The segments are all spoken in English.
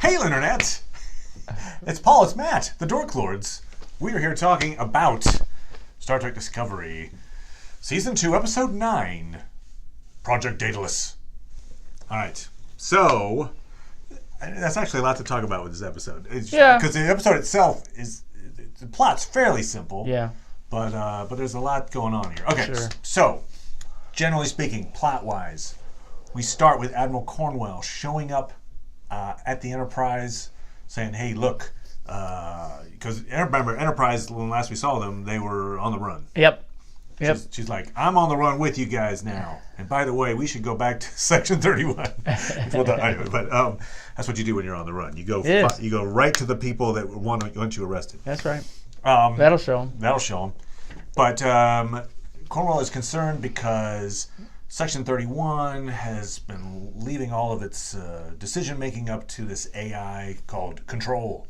Hail, Internet! It's Paul, it's Matt, the Dork Lords. We are here talking about Star Trek Discovery, Season 2, Episode 9, Project Daedalus. Alright, so, that's actually a lot to talk about with this episode. Because the episode itself the plot's fairly simple. Yeah. But there's a lot going on here. Okay, Sure. So, generally speaking, plot-wise, we start with Admiral Cornwell showing up at the Enterprise saying, hey, look, because remember, Enterprise, when last we saw them, they were on the run. Yep. She's like, I'm on the run with you guys now. And by the way, we should go back to Section 31. But that's what you do when you're on the run. You go right to the people that want you arrested. That's right. That'll show them. But Cornwell is concerned because Section 31 has been leaving all of its decision-making up to this AI called Control.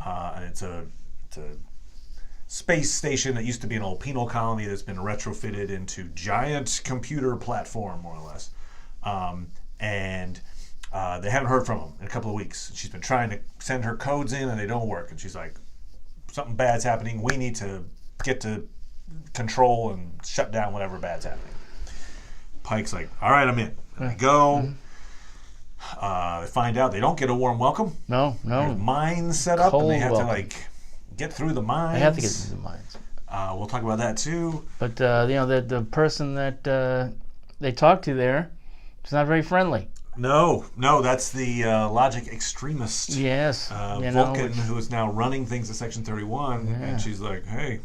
And it's a space station that used to be an old penal colony that's been retrofitted into giant computer platform, more or less. And they haven't heard from them in a couple of weeks. She's been trying to send her codes in, and they don't work. And she's like, something bad's happening. We need to get to Control and shut down whatever bad's happening. Pike's like, all right, I'm in. And they go. They find out they don't get a warm welcome. No. There's mines set up, and they have to get through the mines. They have to get through the mines. We'll talk about that too. But the person that they talked to there is not very friendly. No, that's the logic extremist. Yes. Vulcan, who is now running things at Section 31, and she's like, hey,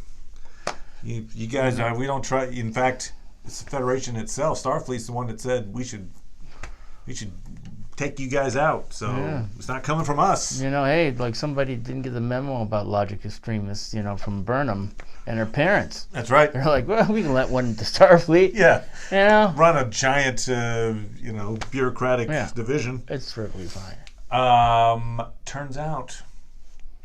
you guys, we don't try. In fact, it's the Federation itself, Starfleet's the one that said we should take you guys out. So it's not coming from us. Hey, like somebody didn't get the memo about logic extremists, from Burnham and her parents. That's right. They're like, well, we can let one into Starfleet. Yeah. Run a giant, bureaucratic division. It's perfectly fine. Turns out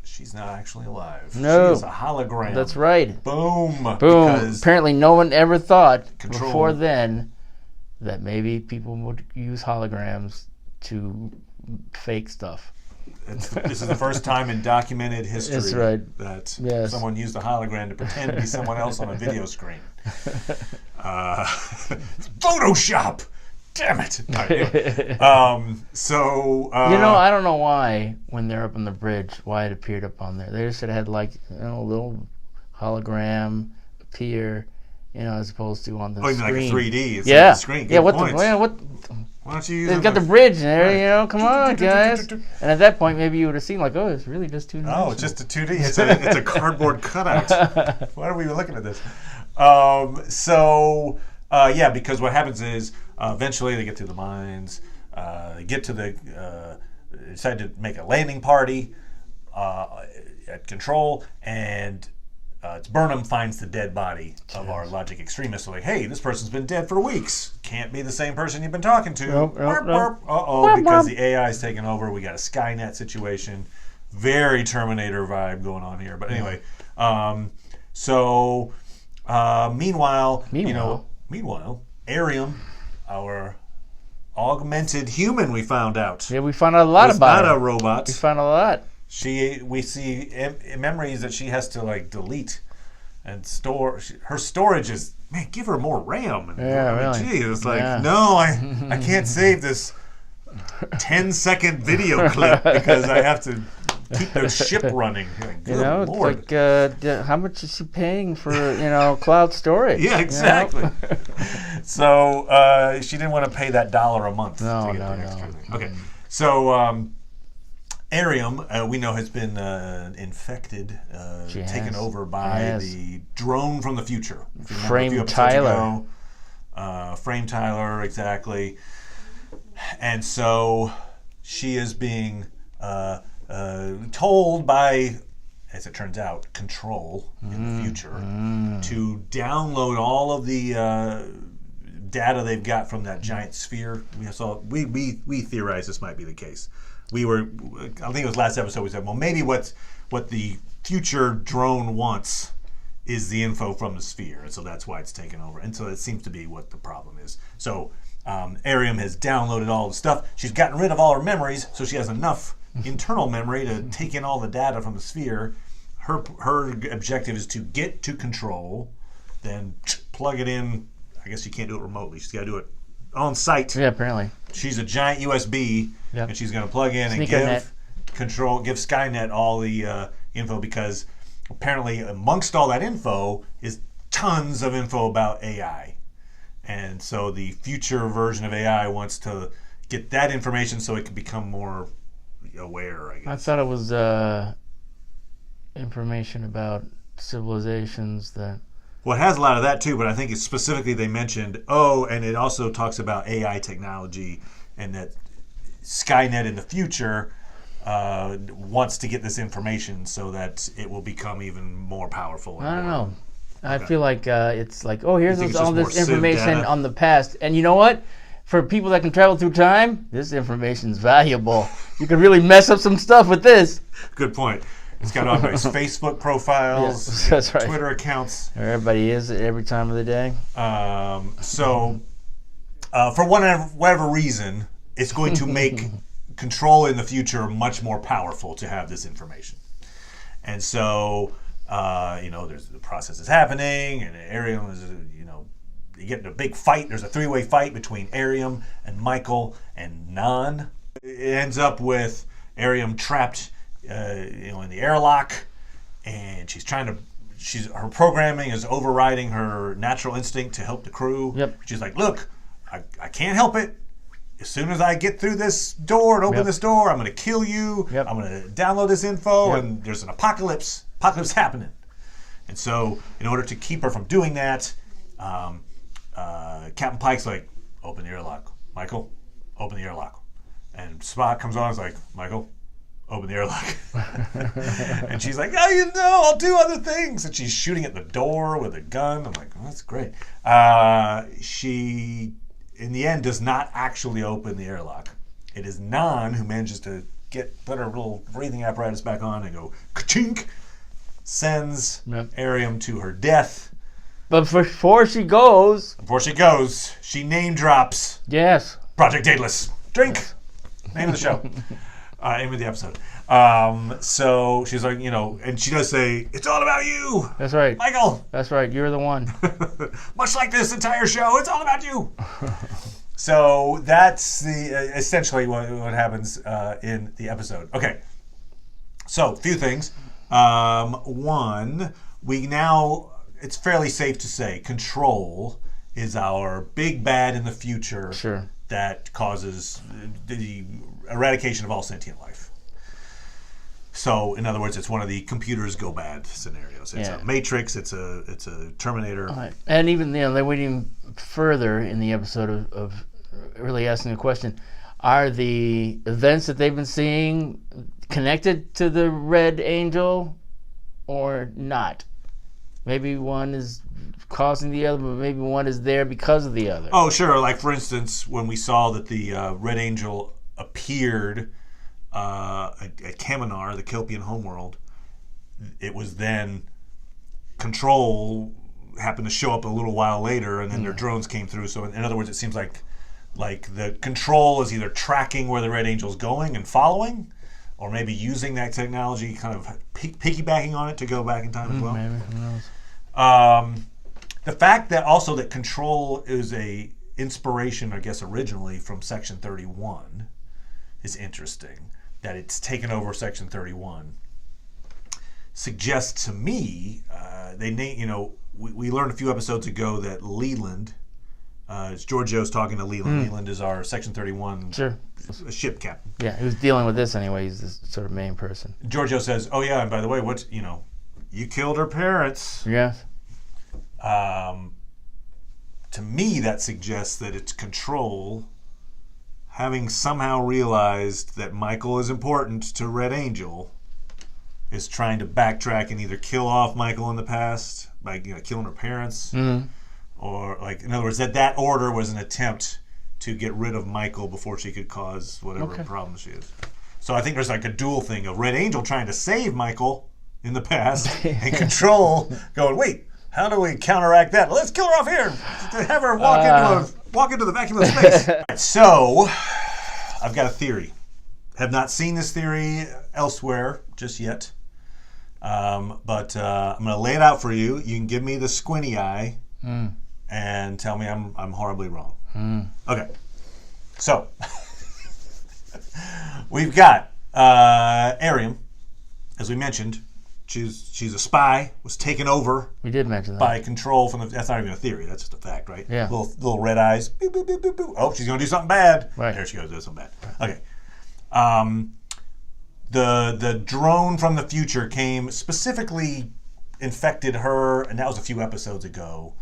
she's not actually alive. No. She is a hologram. That's right. Boom. Apparently no one ever thought Control. Before then that maybe people would use holograms to fake stuff. This is the first time in documented history That's right. that Yes. someone used a hologram to pretend to be someone else on a video screen. Photoshop! Damn it! I don't know why, when they're up on the bridge, why it appeared up on there. They just should have had a little hologram appear, as opposed to on the screen. Like a 3D. It's yeah. on the screen. Good point. Why don't you use They've got the bridge there, come on, guys. And at that point, maybe you would have seen, it's really just 2D. Oh, it's just a 2D. It's a cardboard cutout. Why are we even looking at this? Because what happens is eventually they get to the mines, they get to decide to make a landing party at Control, and it's Burnham finds the dead body of our logic extremist. So like, hey, this person's been dead for weeks. Can't be the same person you've been talking to. Nope. Because the AI's taken over. We got a Skynet situation. Very Terminator vibe going on here. But anyway, meanwhile, Arium, our augmented human, we found out. Yeah, we found out a lot about not her. a robot. We found a lot. We see memories that she has to delete and store. Her storage is, man, give her more RAM. Really. Geez, it's no, I can't save this 10-second video clip because I have to keep the ship running. Good Lord. It's like, how much is she paying for, cloud storage? Yeah, exactly. So she didn't want to pay that $1 a month to get the extra thing. Okay, so Arium, we know, has been infected, taken over by the drone from the future. Frame Tyler. Frame Tyler, exactly. And so she is being told by, as it turns out, Control in the future to download all of the data they've got from that giant sphere. We theorized this might be the case. I think it was last episode we said, well, maybe what the future drone wants is the info from the sphere, and so that's why it's taken over. And so that seems to be what the problem is. So Arium has downloaded all the stuff. She's gotten rid of all her memories, so she has enough internal memory to take in all the data from the sphere. Her objective is to get to control, then plug it in. I guess you can't do it remotely. She's got to do it on site. Yeah, apparently. She's a giant USB, and she's going to plug in and give Skynet all the info, because apparently amongst all that info is tons of info about AI. And so the future version of AI wants to get that information so it can become more aware, I guess. I thought it was information about civilizations that... Well, it has a lot of that too, but I think it's specifically they mentioned, and it also talks about AI technology, and that Skynet in the future wants to get this information so that it will become even more powerful. I don't know. I feel like it's like, here's all this more information on the past. And you know what? For people that can travel through time, this information's valuable. You can really mess up some stuff with this. Good point. It's got all his Facebook profiles, yes, that's right. Twitter accounts. Everybody is every time of the day. So, for whatever reason, it's going to make control in the future much more powerful to have this information. And so, there's the process is happening, and Arium is, you get in a big fight. There's a 3-way fight between Arium and Michael and Nan. It ends up with Arium trapped in the airlock, and her programming is overriding her natural instinct to help the crew. Yep. She's like, look, I can't help it. As soon as I get through this door and open this door, I'm going to kill you. Yep. I'm going to download this info, and there's an apocalypse happening. And so in order to keep her from doing that, Captain Pike's like, open the airlock. Michael, open the airlock. And Spock comes on and is like, Michael, open the airlock. And she's like, I'll do other things. And she's shooting at the door with a gun. I'm like, that's great. She, in the end, does not actually open the airlock. It is Nan who manages to put her little breathing apparatus back on and go, ka-chink, sends Arium to her death. But before she goes, she name drops. Yes. Project Daedalus. Drink. Yes. Name of the show. Name of the episode. So she's like, and she does say, it's all about you. That's right. Michael. That's right. You're the one. Much like this entire show, it's all about you. So that's essentially what happens in the episode. Okay. So, a few things. One, it's fairly safe to say, Control is our big bad in the future. Sure. That causes the eradication of all sentient life. So, in other words, it's one of the computers go bad scenarios. It's a Matrix. It's a Terminator. Right. And even they went even further in the episode of really asking the question: are the events that they've been seeing connected to the Red Angel or not? Maybe one is causing the other, but maybe one is there because of the other. Oh, sure. Like, for instance, when we saw that the Red Angel appeared at Kaminar, the Kelpian homeworld, it was then Control happened to show up a little while later, and then their drones came through. So, in other words, it seems like the Control is either tracking where the Red Angel's going and following, or maybe using that technology, kind of piggybacking on it to go back in time as well. Maybe, who knows? The fact that also that Control is a inspiration, I guess, originally from Section 31 is interesting. That it's taken over Section 31 suggests to me we learned a few episodes ago that Leland, it's Giorgio's talking to Leland. Leland is our Section 31 ship captain. Yeah, who's dealing with this anyway. He's this sort of main person. Giorgio says, "Oh yeah, and by the way, you killed her parents." Yes. To me, that suggests that it's Control, having somehow realized that Michael is important to Red Angel, is trying to backtrack and either kill off Michael in the past by killing her parents, or in other words, that order was an attempt to get rid of Michael before she could cause whatever problem she is. So I think there's a dual thing of Red Angel trying to save Michael in the past and Control going, wait, how do we counteract that? Let's kill her off here. Have her walk into the vacuum of space. So I've got a theory. have not seen this theory elsewhere just yet. But I'm going to lay it out for you. You can give me the squinty eye and tell me I'm horribly wrong. Okay. So, we've got Arium, as we mentioned. She's a spy, was taken over. We did mention that. By control from the... That's not even a theory. That's just a fact, right? Yeah. Little red eyes. Boop, boop, boop, boop, boop. Oh, she's going to do something bad. Right. There she goes, do something bad. Okay. The drone from the future came specifically infected her, and that was a few episodes ago.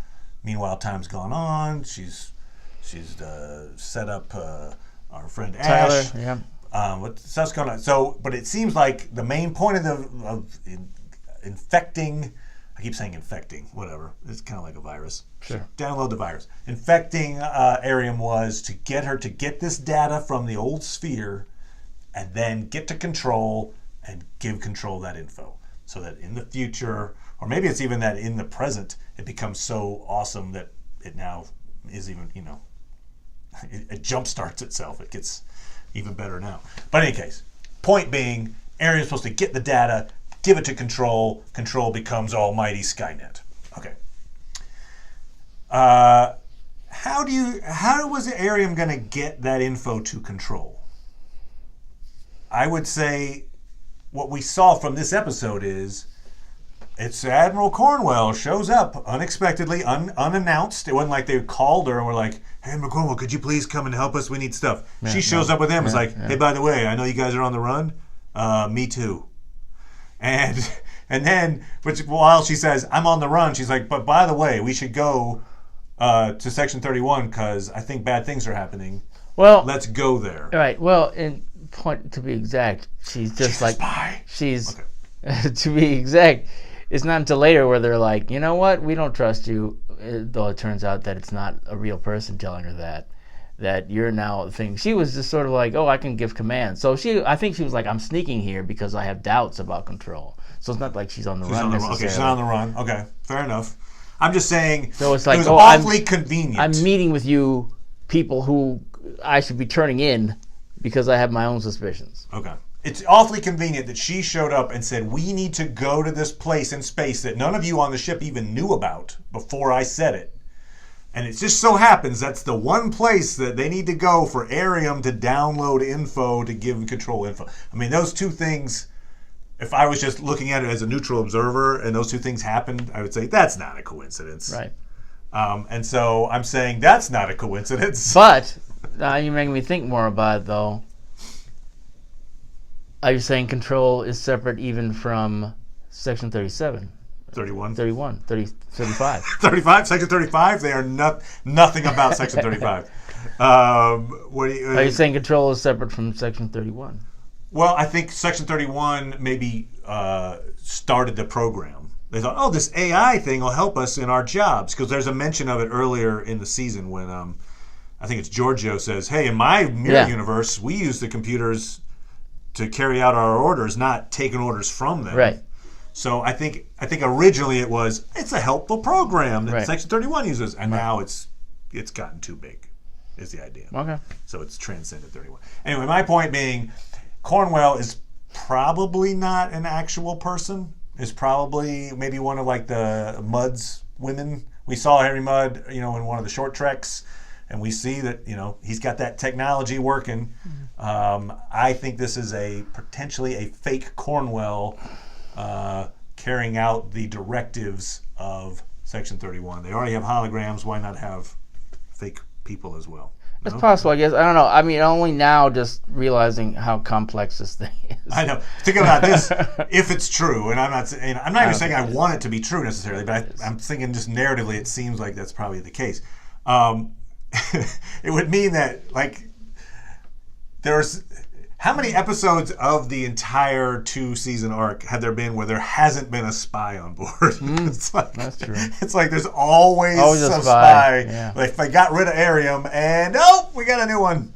Meanwhile, time's gone on. She's set up our friend Ash. Tyler, yeah. What stuff's going on? So, but it seems like the main point of infecting. I keep saying infecting. Whatever. It's kind of like a virus. Sure. Download the virus. Infecting Arium was to get her to get this data from the old sphere, and then get to control and give control that info, so that in the future, or maybe it's even that in the present, it becomes so awesome that it now is even, it jumpstarts itself. It gets even better now. But in any case, point being, Arium's supposed to get the data, give it to control. Control becomes almighty Skynet. Okay. How was Arium going to get that info to control? I would say what we saw from this episode is it's Admiral Cornwell shows up unexpectedly, unannounced. It wasn't like they called her and were like, "Hey, Admiral Cornwell, could you please come and help us? We need stuff." She shows up with them. It's like, "Hey, by the way, I know you guys are on the run. Me too." And then, while she says, "I'm on the run," she's like, "But by the way, we should go to Section 31 because I think bad things are happening. Well, let's go there." All right. Well, in point to be exact, she's a spy. She's okay. To be exact. It's not until later where they're like, you know what, we don't trust you. Though it turns out that it's not a real person telling her that you're now a thing. She was just sort of like, oh, I can give commands. So I think she was like, I'm sneaking here because I have doubts about control. So it's not like she's on the run necessarily. Okay, she's not on the run. Okay, fair enough. I'm just saying, so it's like, it was awfully convenient. I'm meeting with you people who I should be turning in because I have my own suspicions. Okay. It's awfully convenient that she showed up and said, we need to go to this place in space that none of you on the ship even knew about before I said it. And it just so happens that's the one place that they need to go for Arium to download info, to give control info. I mean, those two things, if I was just looking at it as a neutral observer and those two things happened, I would say that's not a coincidence. Right. And so I'm saying that's not a coincidence. But now you're making me think more about it, though. Are you saying control is separate even from Section 37? 31? 31, 30, 35. 35? Section 35? They are nothing about Section 35. What do you, are you saying control is separate from Section 31? Well, I think Section 31 maybe started the program. They thought, oh, this AI thing will help us in our jobs. Because there's a mention of it earlier in the season when I think it's Giorgio says, hey, in my mirror universe, we use the computers to carry out our orders, not taking orders from them. Right. So I think originally it's a helpful program that Section 31 uses, and now it's gotten too big, is the idea. Okay. So it's transcended 31. Anyway, my point being, Cornwell is probably not an actual person. Is probably maybe one of like the Mudd's women. We saw Harry Mudd, in one of the short treks, and we see that he's got that technology working. I think this is potentially a fake Cornwell carrying out the directives of Section 31. They already have holograms. Why not have fake people as well? It's possible, I guess. I don't know. I mean, only now just realizing how complex this thing is. I know. Think about this. If it's true, and I'm not even saying I want it to be true necessarily, but I'm thinking just narratively, it seems like that's probably the case. It would mean that there's how many episodes of the entire 2-season arc have there been where there hasn't been a spy on board? That's true. It's like there's always a spy. Yeah. Like they got rid of Arium and we got a new one.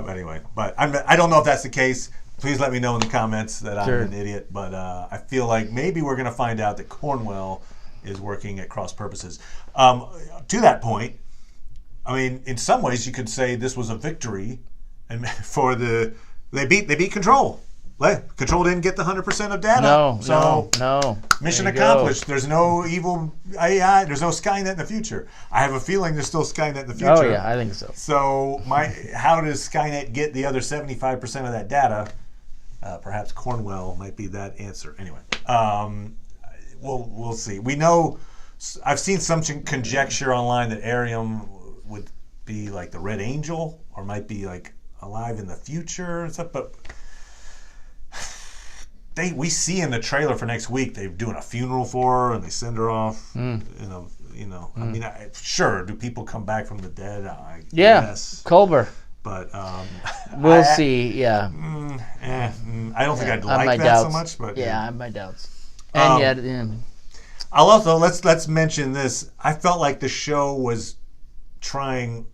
Anyway, but I don't know if that's the case. Please let me know in the comments that I'm an idiot. But I feel like maybe we're going to find out that Cornwell is working at cross purposes. To that point, I mean, in some ways you could say this was a victory and for the They beat Control. Control didn't get the 100% of data. No. Mission accomplished. There's no evil AI. There's no Skynet in the future. I have a feeling there's still Skynet in the future. Oh yeah, I think so. So how does Skynet get the other 75% of that data? Perhaps Cornwell might be that answer. Anyway, we'll see. We know. I've seen some conjecture online that Arium would be like the Red Angel, or might be like alive in the future and stuff, but. We see in the trailer for next week they're doing a funeral for her and they send her off. I mean, sure, do people come back from the dead? I guess. Culber. But we'll see. Yeah. I don't think I'd like that doubts. so much. But I have my doubts. And yet, I'll also let's mention this. I felt like the show was trying.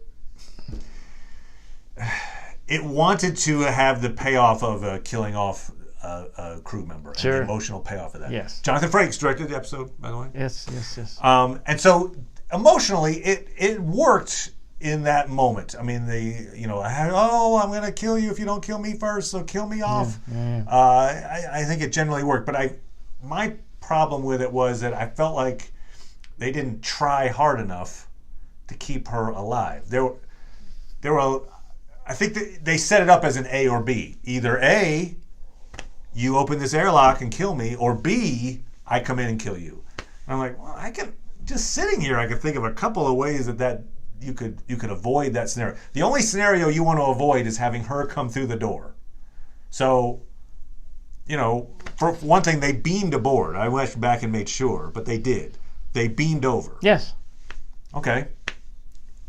It wanted to have the payoff of killing off a crew member, and the emotional payoff of that. Yes. Jonathan Frakes directed the episode, by the way. Yes. And so emotionally, it worked in that moment. I mean, I'm going to kill you if you don't kill me first, so kill me off. I think it generally worked, but my problem with it was that I felt like they didn't try hard enough to keep her alive. There were. I think they set it up as an A or B. Either A, you open this airlock and kill me, or B, I come in and kill you. And I'm like, well, just sitting here, I can think of a couple of ways that you could avoid that scenario. The only scenario you want to avoid is having her come through the door. So, for one thing, they beamed aboard. I went back and made sure, but they did. They beamed over. Yes. Okay.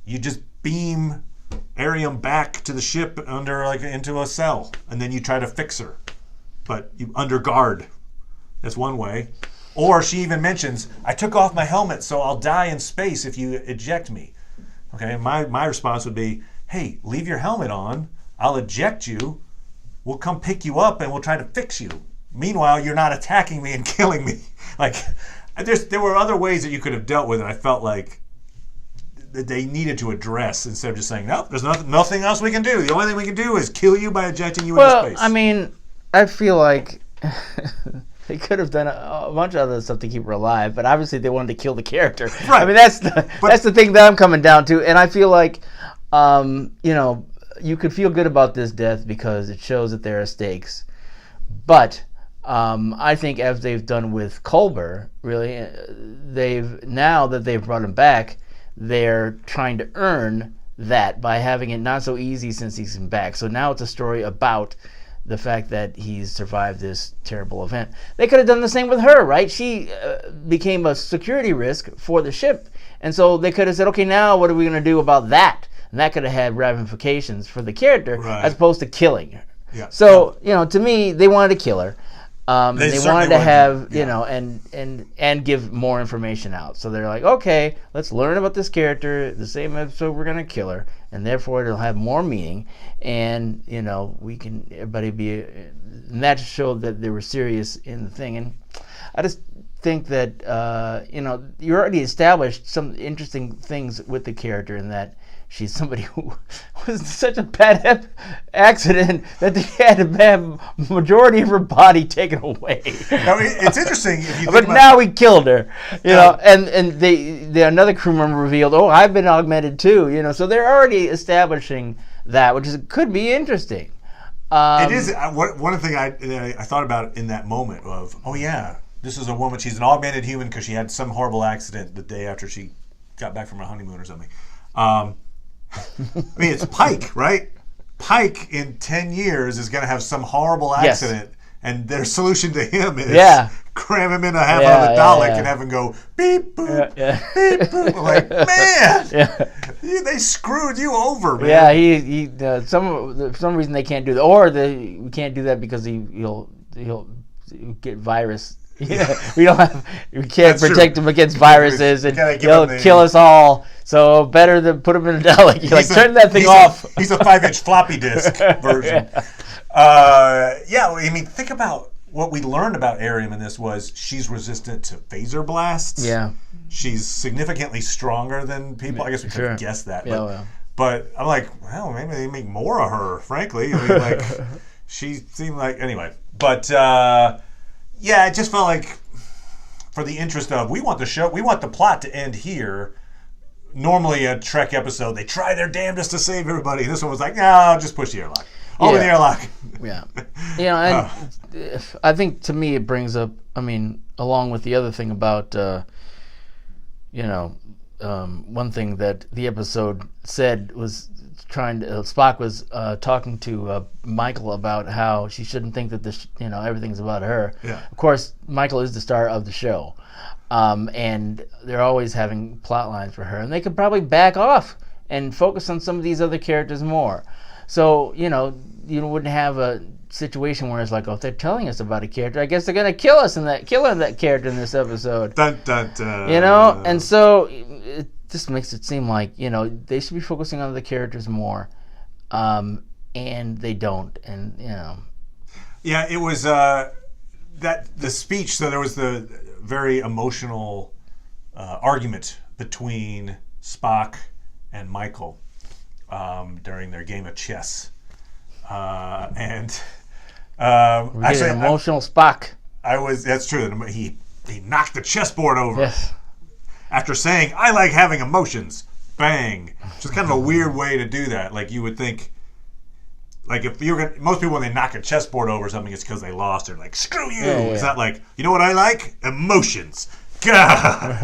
You just beam Arium back to the ship into a cell, and then you try to fix her. But you under guard. That's one way. Or she even mentions, I took off my helmet, so I'll die in space if you eject me. Okay, my response would be, hey, leave your helmet on. I'll eject you. We'll come pick you up, and we'll try to fix you. Meanwhile, you're not attacking me and killing me. There were other ways that you could have dealt with it. I felt like that they needed to address instead of just saying, nope, there's nothing else we can do. The only thing we can do is kill you by ejecting you into space. I mean, I feel like they could have done a bunch of other stuff to keep her alive, but obviously they wanted to kill the character. Right. I mean, that's the thing that I'm coming down to, and I feel like, you could feel good about this death because it shows that there are stakes. But I think as they've done with Culber, really, now that they've brought him back, they're trying to earn that by having it not so easy since he's back. So now it's a story about the fact that he's survived this terrible event. They could have done the same with her, right? She became a security risk for the ship. And so they could have said, okay, now what are we going to do about that? And that could have had ramifications for the character as opposed to killing her. Yeah. So, to me, they wanted to kill her. They wanted to have, and give more information out. So they're like, okay, let's learn about this character. The same episode, we're going to kill her. And therefore, it'll have more meaning. And, everybody be... And that showed that they were serious in the thing. And I just think that, you already established some interesting things with the character in that she's somebody who was such a bad accident that they had to have majority of her body taken away. Now, it's interesting. If you but now we killed her, and they another crew member revealed, I've been augmented too, so they're already establishing that, which could be interesting. It is one thing I thought about in that moment of, this is a woman. She's an augmented human because she had some horrible accident the day after she got back from her honeymoon or something. I mean, it's Pike, right? Pike in 10 years is going to have some horrible accident, and their solution to him is cram him in a half of a Dalek and have him go beep boop, beep boop. I'm like, man, they screwed you over, man. Yeah, he for some reason they can't do that, or we can't do that because he'll get virus. We can't protect him against viruses, and he'll kill us all. So better to put him in a Dalek. Turn that thing off. He's a 5-inch floppy disk version. I mean, think about what we learned about Arium in this was she's resistant to phaser blasts. Yeah. She's significantly stronger than people. I guess we could have guessed that. But I'm like, well, maybe they make more of her, frankly. I mean, she seemed like anyway. But it just felt like for the interest of we want the plot to end here. Normally a Trek episode, they try their damnedest to save everybody. This one was like, no, just push the airlock. Over the airlock. Yeah. And I think to me it brings up, along with the other thing about, one thing that the episode said was Spock was talking to Michael about how she shouldn't think that everything's about her. Yeah. Of course, Michael is the star of the show. And they're always having plot lines for her. And they could probably back off and focus on some of these other characters more. So, you wouldn't have a situation where it's like, if they're telling us about a character, I guess they're going to kill that character in this episode. Dun, dun, dun. And so it just makes it seem like, they should be focusing on the characters more. And they don't. And, Yeah, it was the speech, so there was the very emotional argument between Spock and Michael during their game of chess. Actually, an emotional Spock. That's true. He knocked the chessboard over. Yes. After saying, I like having emotions. Bang. Which is kind of a weird way to do that. Like you would think, like if you're gonna, most people when they knock a chessboard over or something, it's because they lost. They're like, screw you. Yeah. It's not like, you know what I like? Emotions. God.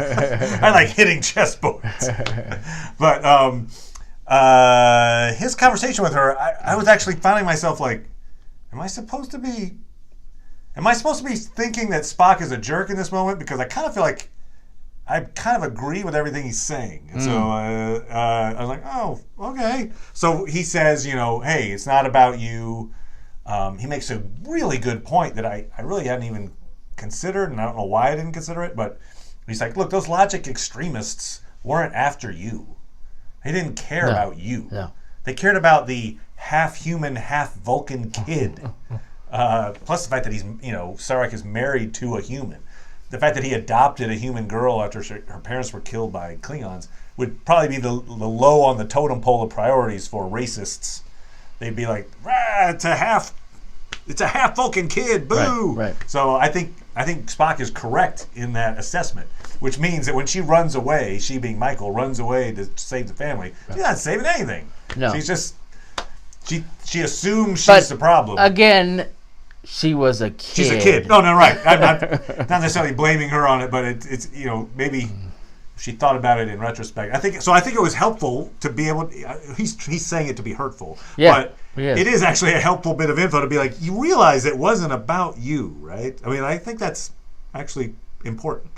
I like hitting chessboards. But his conversation with her, I was actually finding myself like, am I supposed to be thinking that Spock is a jerk in this moment? Because I kind of feel like I kind of agree with everything he's saying. And so I was like, oh, okay. So he says, hey, it's not about you. He makes a really good point that I really hadn't even considered, and I don't know why I didn't consider it, but he's like, look, those logic extremists weren't after you. They didn't care about you. No. They cared about the half-human, half-Vulcan kid. Plus the fact that he's, Sarek is married to a human. The fact that he adopted a human girl after her parents were killed by Klingons would probably be the low on the totem pole of priorities for racists. They'd be like, it's a half Vulcan kid, boo. Right. So I think Spock is correct in that assessment, which means that when she runs away, she being Michael, runs away to save the family, she's not saving anything. No. She's just she assumes she's the problem. Again, she was a kid. She's a kid. No, right. I'm not necessarily blaming her on it, but it's maybe she thought about it in retrospect. I think it was helpful to be able. He's saying it to be hurtful, but it is actually a helpful bit of info to be like, you realize it wasn't about you, right? I think that's actually important.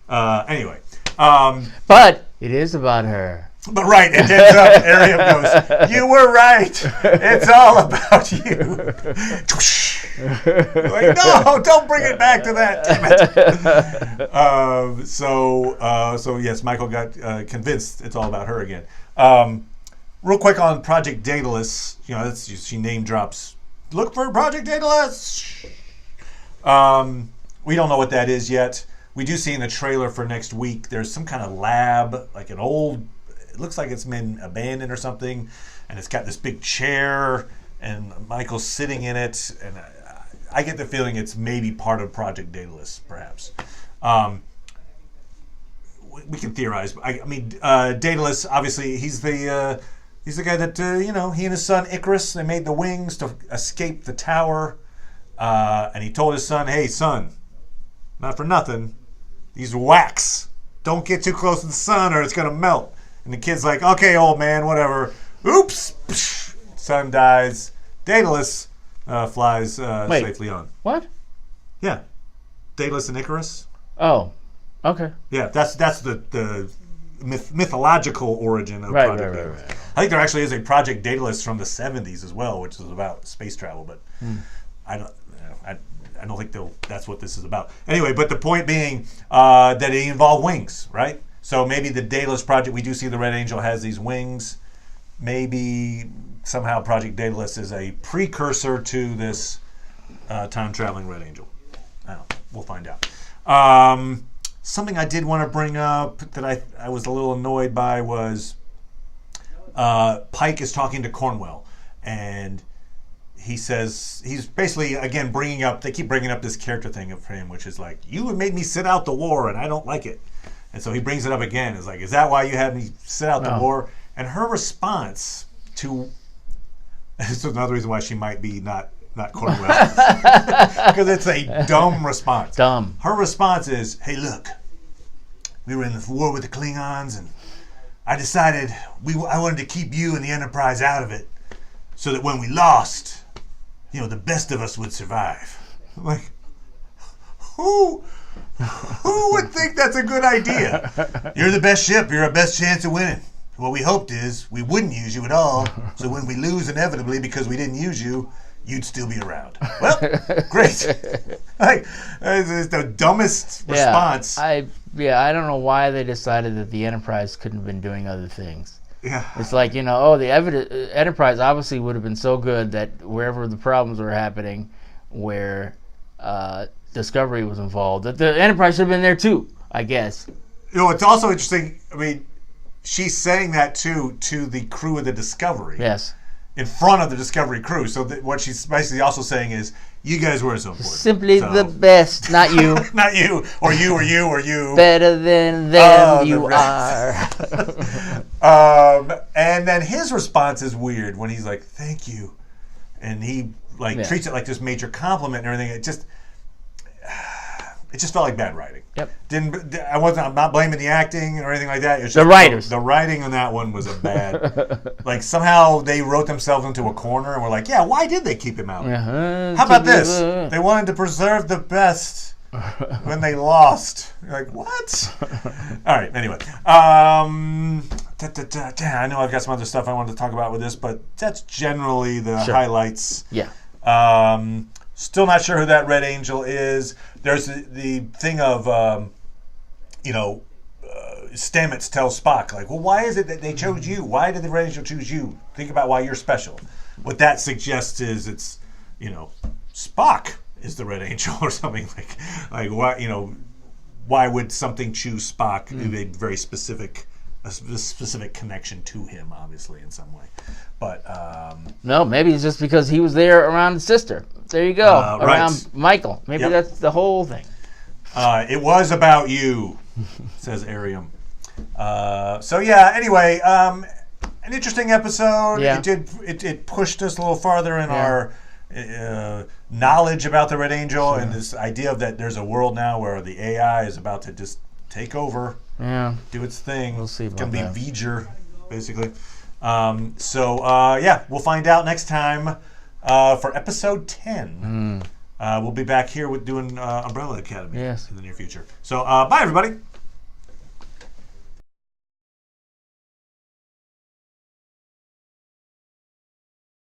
Anyway, but it is about her. But right, it ends up. Ariam goes, you were right. It's all about you. Like, no, don't bring it back to that. Damn it. So yes, Michael got convinced it's all about her again. Real quick on Project Daedalus, she name drops. Look for Project Daedalus. We don't know what that is yet. We do see in the trailer for next week. There's some kind of lab, like an old. It looks like it's been abandoned or something, and it's got this big chair, and Michael's sitting in it, and I get the feeling it's maybe part of Project Daedalus, perhaps. We can theorize. Daedalus, obviously, he's the guy that he and his son Icarus, they made the wings to escape the tower, and he told his son, "Hey, son, not for nothing, these are wax. Don't get too close to the sun, or it's gonna melt." And the kid's like, okay, old man, whatever. Oops. Psh, son dies. Daedalus flies safely on. What? Yeah. Daedalus and Icarus. Oh, okay. Yeah, that's the mythological origin of Project Daedalus. Right. I think there actually is a Project Daedalus from the 70s as well, which is about space travel, but I don't think that's what this is about. Anyway, but the point being that it involved wings, right? So maybe the Daedalus project, we do see the Red Angel has these wings. Maybe somehow Project Daedalus is a precursor to this time-traveling Red Angel. I don't know. We'll find out. Something I did want to bring up that I was a little annoyed by was Pike is talking to Cornwell. And he says, he's basically, again, they keep bringing up this character thing of him, which is like, you made me sit out the war, and I don't like it. And so he brings it up again. It's like, is that why you had me sit out the war? And her response to, this is another reason why she might be not quoting well, because it's a dumb response. Dumb. Her response is, hey, look, we were in the war with the Klingons, and I decided I wanted to keep you and the Enterprise out of it, so that when we lost, the best of us would survive. I'm like, who would think that's a good idea? You're the best ship. You're our best chance of winning. What we hoped is we wouldn't use you at all, so when we lose inevitably because we didn't use you, you'd still be around. Well, great. Like, it's the dumbest response. I don't know why they decided that the Enterprise couldn't have been doing other things. Yeah. It's like, the Enterprise obviously would have been so good that wherever the problems were happening, where Discovery was involved, that the Enterprise should have been there too, I guess. It's also interesting. I mean, she's saying that to the crew of the Discovery. Yes. In front of the Discovery crew. So what she's basically also saying is, you guys weren't so important. Simply the best, not you. Not you, or you, or you, or you. Better than them you are. And then his response is weird when he's like, thank you. And he treats it like this major compliment and everything. It just felt like bad writing. Yep. I'm not blaming the acting or anything like that. It's just the writers. The writing on that one was a bad. Somehow they wrote themselves into a corner and were like, yeah, why did they keep him out? How about this? They wanted to preserve the best when they lost. You're like, what? All right. Anyway, I know I've got some other stuff I wanted to talk about with this, but that's generally the highlights. Yeah. Still not sure who that Red Angel is. There's the thing of, Stamets tells Spock, like, well, why is it that they chose you? Why did the Red Angel choose you? Think about why you're special. What that suggests is it's, Spock is the Red Angel or something like why, why would something choose Spock? A very specific connection to him, obviously, in some way. But no, maybe it's just because he was there around his sister. There you go, around right. Michael. Maybe that's the whole thing. It was about you, says Arium. Anyway, an interesting episode. Yeah. It pushed us a little farther in our knowledge about the Red Angel and this idea of that there's a world now where the AI is about to just take over, do its thing. We'll see about It's going that. to be V'ger, basically. We'll find out next time for episode 10. We'll be back here with doing Umbrella Academy in the near future. So, bye, everybody.